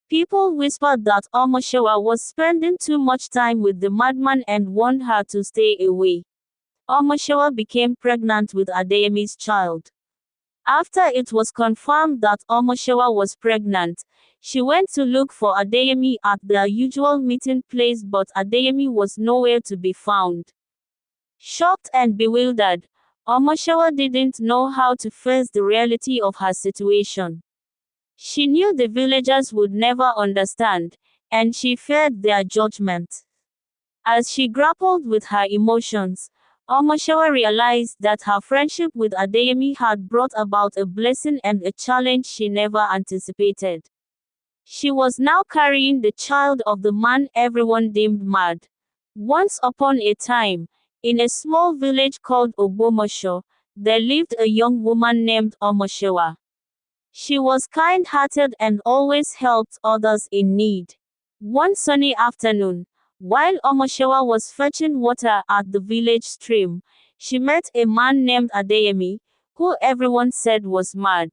People whispered that Omosewa was spending too much time with the madman and warned her to stay away. Omosewa became pregnant with Adeyemi's child. After it was confirmed that Omosewa was pregnant, she went to look for Adeyemi at their usual meeting place, but Adeyemi was nowhere to be found. Shocked and bewildered, Omosewa didn't know how to face the reality of her situation. She knew the villagers would never understand, and she feared their judgment. As she grappled with her emotions, Omosewa realized that her friendship with Adeyemi had brought about a blessing and a challenge she never anticipated. She was now carrying the child of the man everyone deemed mad. Once upon a time, in a small village called Ogbomoso, there lived a young woman named Omosewa. She was kind-hearted and always helped others in need. One sunny afternoon, while Omosewa was fetching water at the village stream, she met a man named Adeyemi, who everyone said was mad.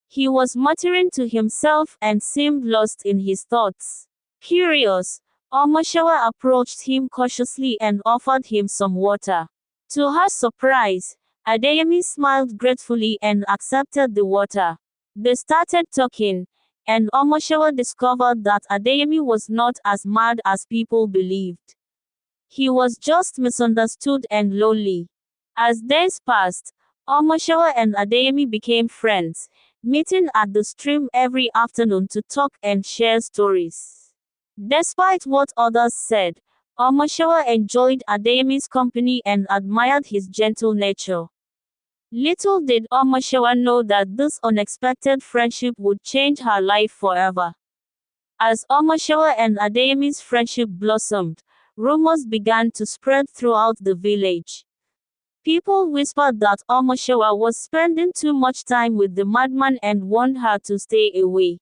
He was muttering to himself and seemed lost in his thoughts. Curious, Omosewa approached him cautiously and offered him some water. To her surprise, Adeyemi smiled gratefully and accepted the water. They started talking, and Omosewa discovered that Adeyemi was not as mad as people believed. He was just misunderstood and lonely. As days passed, Omosewa and Adeyemi became friends, meeting at the stream every afternoon to talk and share stories. Despite what others said, Omosewa enjoyed Adeyemi's company and admired his gentle nature. Little did Omosewa know that this unexpected friendship would change her life forever. As Omosewa and Adeyemi's friendship blossomed, rumors began to spread throughout the village. People whispered that Omosewa was spending too much time with the madman and warned her to stay away.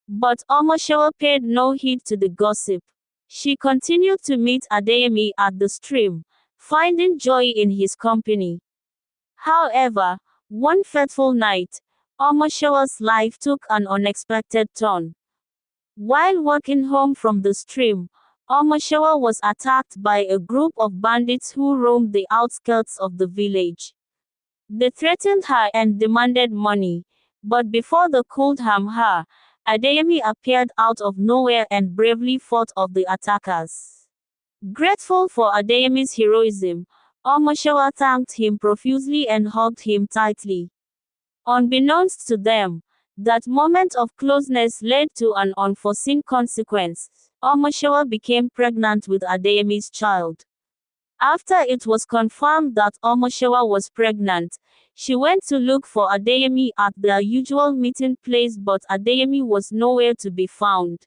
But Omosewa paid no heed to the gossip. She continued to meet Adeyemi at the stream, finding joy in his company. However, one fateful night, Omosewa's life took an unexpected turn. While walking home from the stream, Omosewa was attacked by a group of bandits who roamed the outskirts of the village. They threatened her and demanded money, but before they could harm her, Adeyemi appeared out of nowhere and bravely fought off the attackers. Grateful for Adeyemi's heroism, Omosewa thanked him profusely and hugged him tightly. Unbeknownst to them, that moment of closeness led to an unforeseen consequence. Omosewa became pregnant with Adeyemi's child. After it was confirmed that Omosewa was pregnant, she went to look for Adeyemi at their usual meeting place, but Adeyemi was nowhere to be found.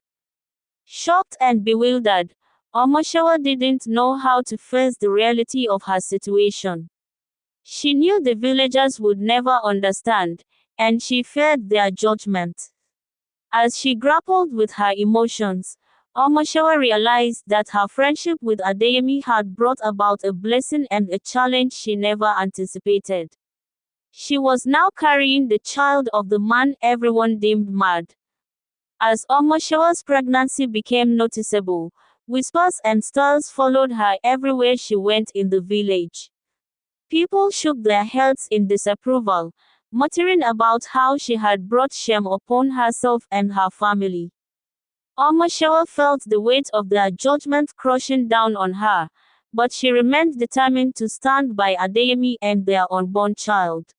Shocked and bewildered, Omosewa didn't know how to face the reality of her situation. She knew the villagers would never understand, and she feared their judgment. As she grappled with her emotions, Omosewa realized that her friendship with Adeyemi had brought about a blessing and a challenge she never anticipated. She was now carrying the child of the man everyone deemed mad. As Omosewa's pregnancy became noticeable, whispers and stirs followed her everywhere she went in the village. People shook their heads in disapproval, muttering about how she had brought shame upon herself and her family. Omosewa felt the weight of their judgment crushing down on her, but she remained determined to stand by Adeyemi and their unborn child.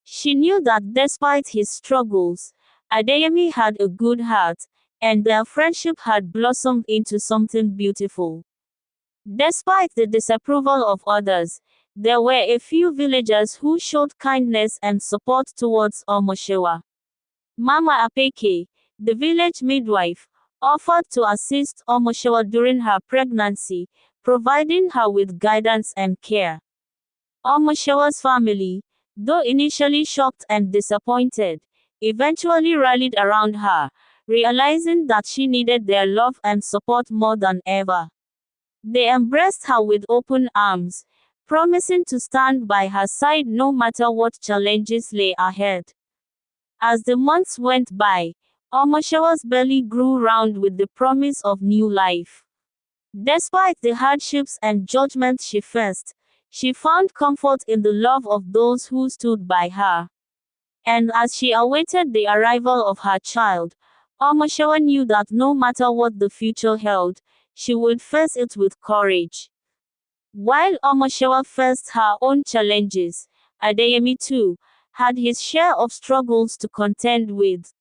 She knew that despite his struggles, Adeyemi had a good heart, and their friendship had blossomed into something beautiful. Despite the disapproval of others, there were a few villagers who showed kindness and support towards Omosewa. Mama Apeke, the village midwife, offered to assist Omosewa during her pregnancy, providing her with guidance and care. Omosewa's family, though initially shocked and disappointed, eventually rallied around her, realizing that she needed their love and support more than ever. They embraced her with open arms, promising to stand by her side no matter what challenges lay ahead. As the months went by, Omosewa's belly grew round with the promise of new life. Despite the hardships and judgment she faced, she found comfort in the love of those who stood by her. And as she awaited the arrival of her child, Omosewa knew that no matter what the future held, she would face it with courage. While Omosewa faced her own challenges, Adeyemi too had his share of struggles to contend with.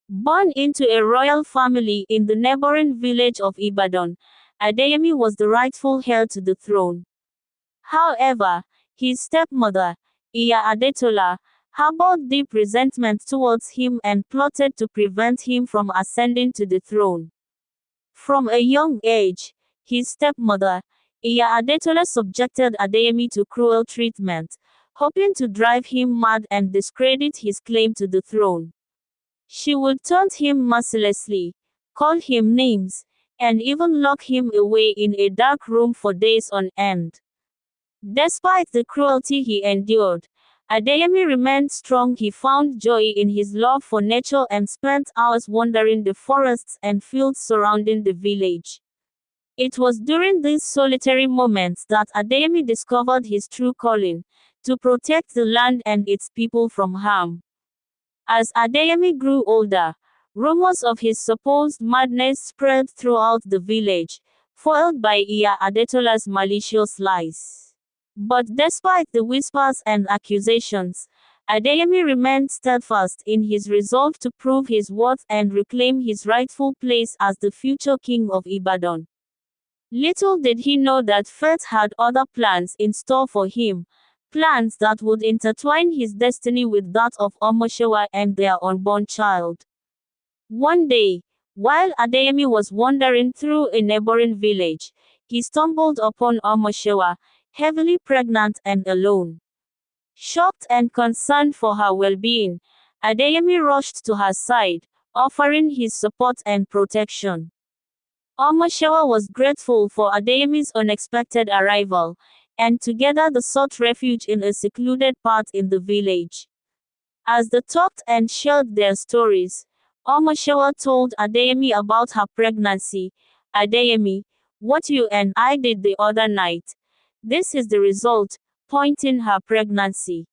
Born into a royal family in the neighboring village of Ibadan, Adeyemi was the rightful heir to the throne. However, his stepmother, Iya Adetola, harbored deep resentment towards him and plotted to prevent him from ascending to the throne. From a young age, his stepmother, Iya Adetola, subjected Adeyemi to cruel treatment, hoping to drive him mad and discredit his claim to the throne. She would taunt him mercilessly, call him names, and even lock him away in a dark room for days on end. Despite the cruelty he endured, Adeyemi remained strong. He found joy in his love for nature and spent hours wandering the forests and fields surrounding the village. It was during these solitary moments that Adeyemi discovered his true calling, to protect the land and its people from harm. As Adeyemi grew older, rumors of his supposed madness spread throughout the village, foiled by Iya Adetola's malicious lies. But despite the whispers and accusations, Adeyemi remained steadfast in his resolve to prove his worth and reclaim his rightful place as the future king of Ibadan. Little did he know that fate had other plans in store for him, plans that would intertwine his destiny with that of Omosewa and their unborn child. One day, while Adeyemi was wandering through a neighboring village, he stumbled upon Omosewa, heavily pregnant and alone. Shocked and concerned for her well-being, Adeyemi rushed to her side, offering his support and protection. Omosewa was grateful for Adeyemi's unexpected arrival, and together they sought refuge in a secluded part in the village. As they talked and shared their stories, Omosewa told Adeyemi about her pregnancy. "Adeyemi, what you and I did the other night. This is the result," pointing her pregnancy.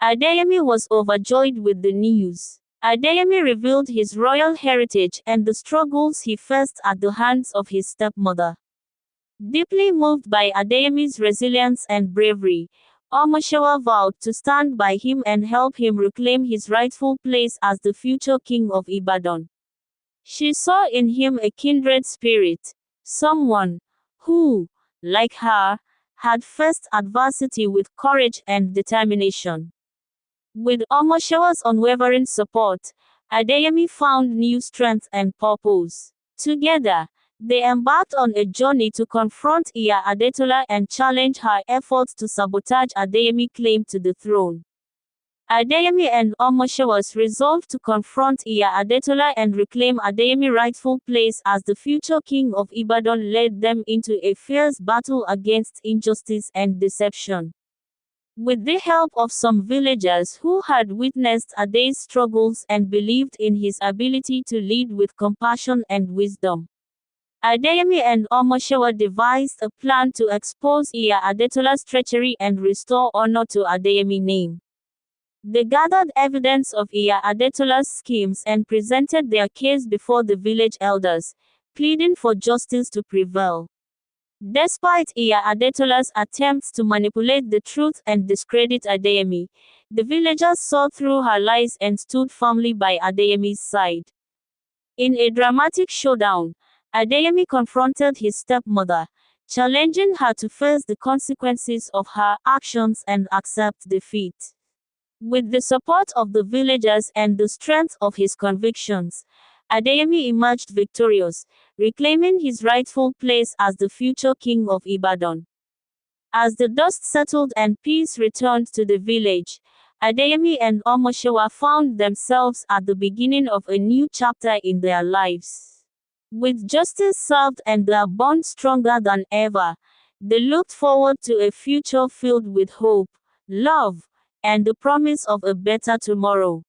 Adeyemi was overjoyed with the news. Adeyemi revealed his royal heritage and the struggles he faced at the hands of his stepmother. Deeply moved by Adeyemi's resilience and bravery, Omosewa vowed to stand by him and help him reclaim his rightful place as the future king of Ibadan. She saw in him a kindred spirit, someone who, like her, had faced adversity with courage and determination. With Omosewa's unwavering support, Adeyemi found new strength and purpose. Together, they embarked on a journey to confront Iya Adetola and challenge her efforts to sabotage Adeyemi's claim to the throne. Adeyemi and Omosewa's resolve to confront Iya Adetola and reclaim Adeyemi's rightful place as the future king of Ibadan led them into a fierce battle against injustice and deception. With the help of some villagers who had witnessed Adey's struggles and believed in his ability to lead with compassion and wisdom, Adeyemi and Omosewa devised a plan to expose Iya Adetola's treachery and restore honor to Adeyemi's name. They gathered evidence of Iya Adetola's schemes and presented their case before the village elders, pleading for justice to prevail. Despite Iya Adetola's attempts to manipulate the truth and discredit Adeyemi, the villagers saw through her lies and stood firmly by Adeyemi's side. In a dramatic showdown, Adeyemi confronted his stepmother, challenging her to face the consequences of her actions and accept defeat. With the support of the villagers and the strength of his convictions, Adeyemi emerged victorious, reclaiming his rightful place as the future king of Ibadan. As the dust settled and peace returned to the village, Adeyemi and Omosewa found themselves at the beginning of a new chapter in their lives. With justice served and their bond stronger than ever, they looked forward to a future filled with hope, love, and the promise of a better tomorrow.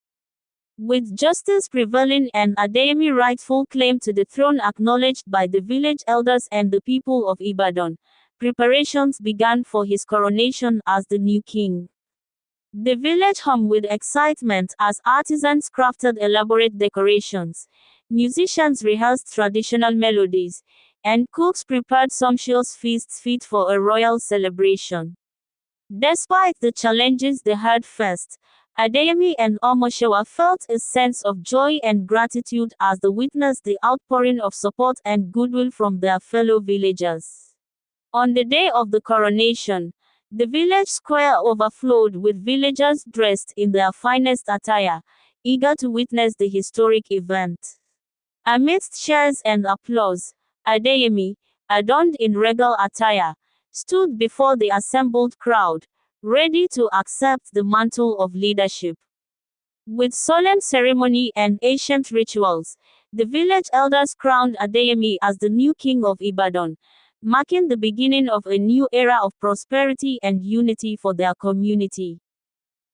With justice prevailing and Adeyemi's rightful claim to the throne acknowledged by the village elders and the people of Ibadan, preparations began for his coronation as the new king. The village hummed with excitement as artisans crafted elaborate decorations, musicians rehearsed traditional melodies, and cooks prepared sumptuous feasts fit for a royal celebration. Despite the challenges they had faced, Adeyemi and Omosewa felt a sense of joy and gratitude as they witnessed the outpouring of support and goodwill from their fellow villagers. On the day of the coronation, the village square overflowed with villagers dressed in their finest attire, eager to witness the historic event. Amidst cheers and applause, Adeyemi, adorned in regal attire, stood before the assembled crowd, ready to accept the mantle of leadership. With solemn ceremony and ancient rituals, the village elders crowned Adeyemi as the new king of Ibadan, marking the beginning of a new era of prosperity and unity for their community.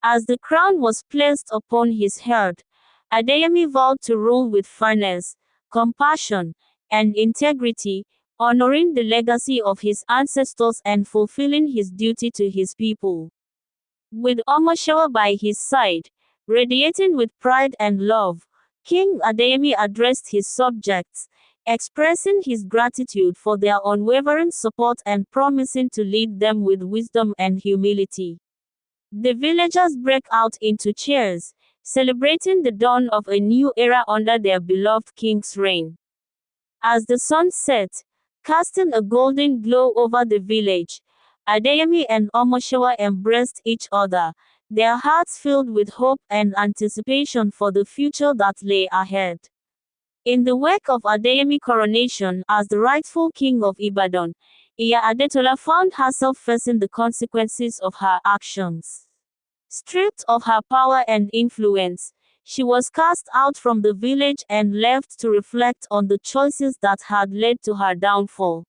As the crown was placed upon his head, Adeyemi vowed to rule with fairness, compassion, and integrity, honoring the legacy of his ancestors and fulfilling his duty to his people. With Omosewa by his side, radiating with pride and love, King Adeyemi addressed his subjects, expressing his gratitude for their unwavering support and promising to lead them with wisdom and humility. The villagers broke out into cheers, celebrating the dawn of a new era under their beloved king's reign. As the sun set, casting a golden glow over the village, Adeyemi and Omosewa embraced each other, their hearts filled with hope and anticipation for the future that lay ahead. In the wake of Adeyemi's coronation as the rightful king of Ibadan, Iya Adetola found herself facing the consequences of her actions. Stripped of her power and influence, she was cast out from the village and left to reflect on the choices that had led to her downfall.